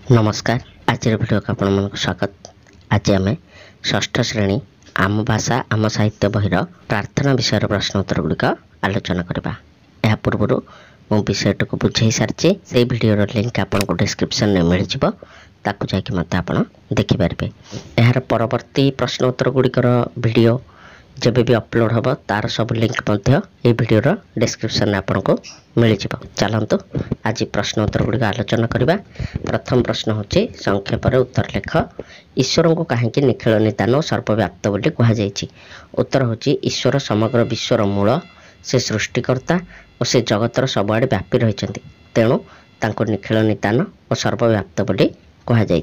नमस्कार। आज भिडियो को आपण मन स्वागत। आज आम षष्ठ श्रेणी आम भाषा आम साहित्य बहिर प्रार्थना विषय प्रश्न उत्तर गुड़िक आलोचना करवा। यह पूर्व मु विषयटी को बुझे सारी से भिडर लिंक आपको डिस्क्रिप्शन में मिल ताकू जाकि मत आप देखिपारे। यार परवर्ती प्रश्न उत्तर गुड़िकर वीडियो जब भी अपलोड हम तार सब लिंक ये भिडर डिस्क्रिप्शन में आपको मिल चलतु आज प्रश्न उत्तर गुड़िक आलोचना करवा। प्रथम प्रश्न होचे संक्षेप उत्तर लेख। ईश्वर को कहीं निखिल निदान और सर्वव्याप्त बोली कहुई। उत्तर होची ईश्वर समग्र विश्वर मूल, से सृष्टिकर्ता और से जगतर सबुआड़े व्यापी रही। तेणु तांको निखिल निदान और सर्वव्याप्त बोली कहुई।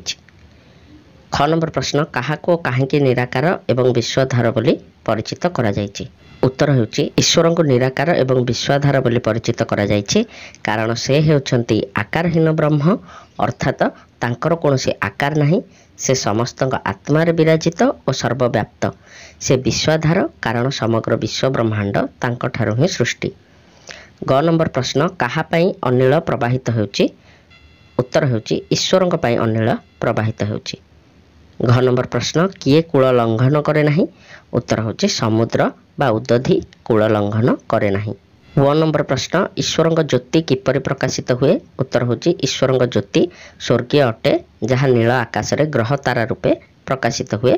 ख नंबर प्रश्न क्या कहीं निराकार एवं विश्वधार बोली परिचित करा जायछि। उत्तर होची ईश्वर को निराकार एवं विश्वाधार बोली परिचित करा जायछि कारण से हेउछंती आकारहीन ब्रह्म, अर्थात तांकर कोनोसी आकार नहीं, से समस्त आत्मा विराजित और सर्वव्याप्त। से विश्वाधार कारण समग्र विश्व ब्रह्मांड तांको ठारू ही सृष्टि। ग नंबर प्रश्न कहा पई अनिल प्रवाहित होउछि। उत्तर होची ईश्वर पई अनिल प्रवाहित होउछि। घ नंबर प्रश्न किए कूल लंघन करे नहीं। उत्तर होचे समुद्र बा उदधि कूल लंघन करे नहीं। व नंबर प्रश्न ईश्वर ज्योति किपरि प्रकाशित हुए। उत्तर होची ईश्वर ज्योति स्वर्गीय अटे जहाँ नील आकाश रे ग्रह तारा रूपे प्रकाशित हुए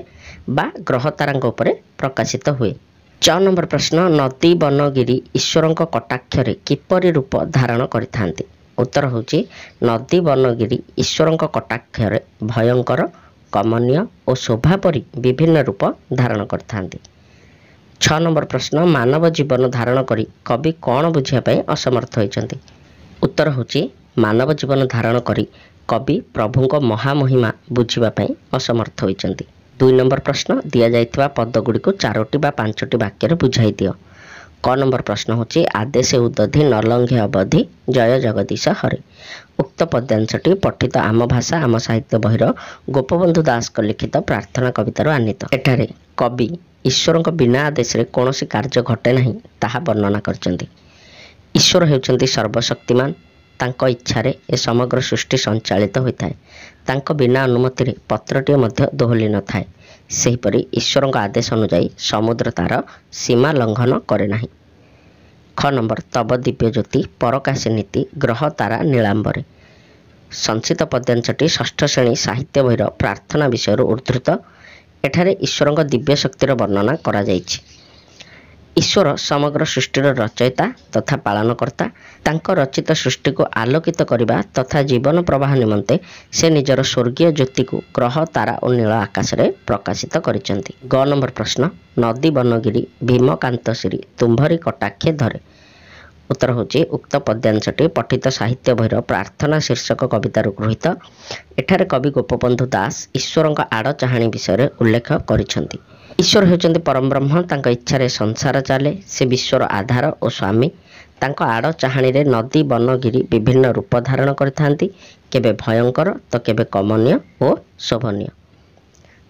बा ग्रह तारा उपरे प्रकाशित हुए। च नंबर प्रश्न नदी बनगिरी ईश्वर कटाक्षरे किपरि रूप धारण करिथांती। उत्तर होची नदी बनगिरी ईश्वर कटाक्षरे भयंकर, कमनीय और शोभा परी विभिन्न रूप धारण करथांती। 6 नंबर प्रश्न मानव जीवन धारण करी कवि कौन बुझापी असमर्थ होइछंती। उत्तर होची मानव जीवन धारण करी कवि प्रभु को महामहिमा बुझापी असमर्थ होइछंती। 2 नंबर प्रश्न दिया जाइथिबा पद गुडी को 4टी बा 5टी वाक्य बुझाई दियो। क नंबर प्रश्न होची आदेश उदधि नलंघे अवधि जय जगदीश हरे। उक्त पद्यांशटी पठित आम भाषा आम साहित्य बहिर गोपबंधु दास लिखित प्रार्थना कवितार आनीत। एठारे कवि ईश्वर बिना आदेश रे कौनसी कार्य घटे नहीं ताहा वर्णना करचंती। ईश्वर हेउचंती सर्वशक्तिमान, तांको इच्छारे ए समग्र सृष्टि संचालित होता है। तांको बिना अनुमति रे पत्रटीय मध्य दोहली न थाए। सेहीपरि ईश्वर आदेश अनुଯାयी समुद्र तार सीमा लंघन करे नहीं। ख नंबर तब दिव्य ज्योति परकाश नीति ग्रह तारा नीलांबरे। संक्षिप्त पद्यांशटी षष्ठ श्रेणी साहित्य बहिर प्रार्थना विषय उद्धृत। एठारे ईश्वर दिव्य शक्तिर वर्णना करा जायछि। ईश्वर समग्र सृष्टिर रचयिता तथा पालनकर्ता। तांको रचित सृष्टि को आलोकित करने तथा जीवन प्रवाह निमंते से निजर स्वर्गीय ज्योति को ग्रह तारा और नील आकाश रे प्रकाशित करिसेंती। ग नंबर प्रश्न नदी बनगिरी भीमकांतश्री तुम्भरी कटाक्षे धरे। उत्तर होची उक्त पद्यांशटी पठित साहित्य बहिर प्रार्थना शीर्षक कवितार गृहीत। एठारे कवि गोपबंधु दास ईश्वर आड़ चाहाणी विषय उल्लेख करिसेंती। ईश्वर हेउचंती परम ब्रह्म, तांको इच्छारे संसार चले। से विश्वर आधार और स्वामी। तांको आड़ चाहाणी रे नदी बनगिरी विभिन्न रूप धारण करथांती, केबे भयंकर तो केबे कमनीय और शोभनीय।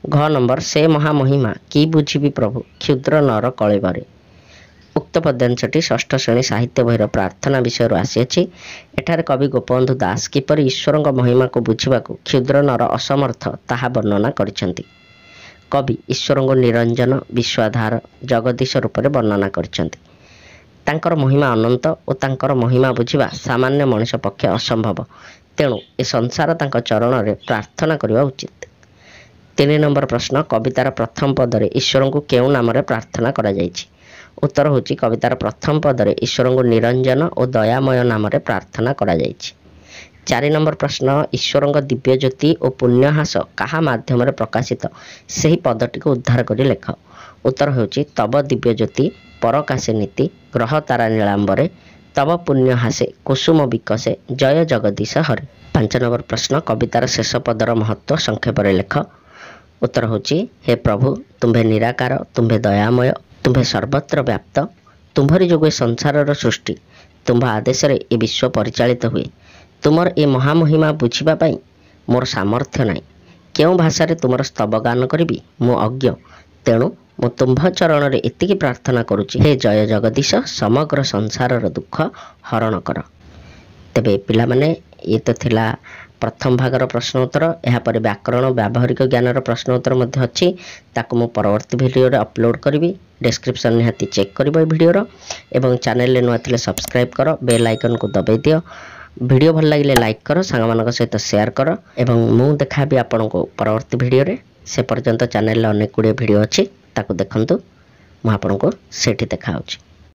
घ नंबर से महामहिमा की बुझिबी प्रभु क्षुद्र नर कलेबरे। उक्त पद्यांशटी षष्ठ श्रेणी साहित्य बहिर प्रार्थना विषय आसीअछि। एठारे कवि गोपबंधु दास किपरि ईश्वर महिमा को बुझिबाकू क्षुद्र नर असमर्थ ताहा वर्णना करिसेंती। कवि ईश्वर को निरंजन, विश्वाधार, जगदीश रूप में वर्णना करछंती। तांकर महिमा अनंत और तांकर महिमा बुझिबा सामान्य मनुष्य पक्षे असंभव। तेणु ए संसार तांको चरण रे प्रार्थना करवा उचित। 3 नंबर प्रश्न कवितार प्रथम पदरे ईश्वर को केउ नाम रे प्रार्थना करा जायछि। उत्तर होची कवितार प्रथम पदरे ईश्वर को निरंजन और दयामय नाम रे प्रार्थना करा जायछि। 4 नंबर प्रश्न ईश्वर दिव्य ज्योति और पुण्यहास कहा माध्यम प्रकाशित सही पदटी को उद्धार कर लेख। उत्तर होची तब दिव्य ज्योति परकाशे नीति ग्रह तारा नीलांबरे तब पुण्यहासे कुसुम विकसे जय जगदीश हरे। 5 नंबर प्रश्न कवितार शेष पदर महत्व संक्षेप लेख। उत्तर होची हे प्रभु तुम्भे निराकार, तुम्भे दयामय, तुम्भे सर्वत्र व्याप्त। तुम्भरी जोगे संसार सृष्टि, तुम्भ आदेश रे ए विश्व परिचालित हुए। तुमर ए महामहिमा बुझिबा पई मोर सामर्थ्य नाही। केउ भाषा रे तुमर स्तव गान करिबी मु अज्ञ। तेणु मु तुम्भ चरण रे एतिकी प्रार्थना करुछि, हे जय जगदीश समग्र संसार दुख हरण कर। तेबे पिला माने ये तो थिला प्रथम भागर प्रश्न उत्तर यापर व्याकरण व्यावहारिक ज्ञानर प्रश्न उत्तर अच्छी ताकू मु परवर्ती वीडियो अपलोड करी। डिस्क्रिप्शन निहाती चेक कर वीडियोर एवं चैनल नुआ थे सब्सक्राइब कर बेल आइकन को दबाई दियो। वीडियो भल लगे लाइक कर सांग सहित शेयर कर एवं मु देखा भी आपण को परवर्ती वीडियो रे। से पर्यंत चैनल अनेक गुड़े वीडियो अच्छी ताकू देखंतु मु आपन को सेठी देखा होची।